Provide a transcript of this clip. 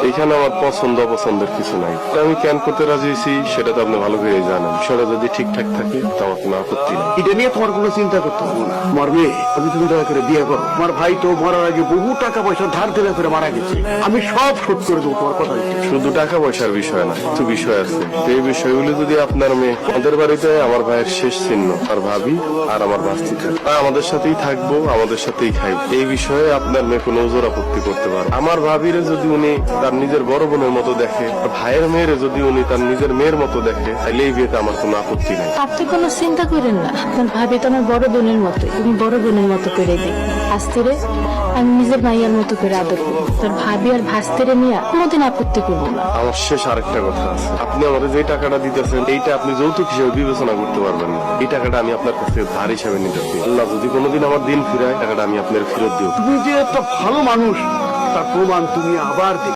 এখানে আমার পছন্দ অপছন্দের কিছু নাই। আমি কেন করতে রাজি হয়েছি সেটা তো আপনি ভালো করে জানেন। সেটা যদি ঠিকঠাক থাকে তো আমার কোনো আপত্তি নেই। এটা নিয়ে তোমার কোনো চিন্তা করতে হবে না। আমার মেয়ে আমি তুমি দয়া করে বিয়ে করো। আমার ভাই তো মরার আগে বহু টাকা পয়সা ধার দেনা করে মারা গেছে। আমি সব শোধ করে দেবো, তোমার কথা দিচ্ছি। শুধু টাকা পয়সার বিষয় না, কিছু বিষয় আছে। এই বিষয়গুলো যদি আপনার মেয়ে আমাদের বাড়িতে আমার ভাইয়ের শেষ চিহ্ন আর ভাবি আর আমার বাস্তি থাকে, আমাদের সাথেই থাকবো, আমাদের সাথেই খাইব, এই বিষয়ে আপনার মেয়ে কোনো ওজোর আপত্তি করতে পারে। আমার ভাবিরে যদি উনি তার নিজের বড় বোনের মতো দেখে, আর ভাইয়ের মেয়েরে যদি উনি তার নিজের মেয়ের মতো দেখে, তাহলে এই বিয়েতে আমার কোনো আপত্তি নেই। আপনি কোনো চিন্তা করেন না, আপনার ভাবি তো আমার বড় বোনের মতো, তুমি বড় বোনের মতো করে দিই। ভাস্তিরে আমি নিজের মাইয়ার মতো করে আদর করবো। তোর ভাবি আর ভাস্তিরে নিয়ে কোনোদিন আপত্তি করবো না। আমার শেষ আরেকটা কথা আছে, আপনি আমাদের যে টাকাটা দিতেছেন এইটা আপনি যৌতুক হিসেবে বিবেচনা করতে পারবেন না। এই টাকাটা আমি আপনার কাছ থেকে ধার হিসাবে নিতেছি। আল্লাহ যদি কোনোদিন আমার দিন ফিরায়, টাকাটা আমি আপনার ফেরত দিব। তুমি যে একটা ভালো মানুষ তার প্রমাণ তুমি আবার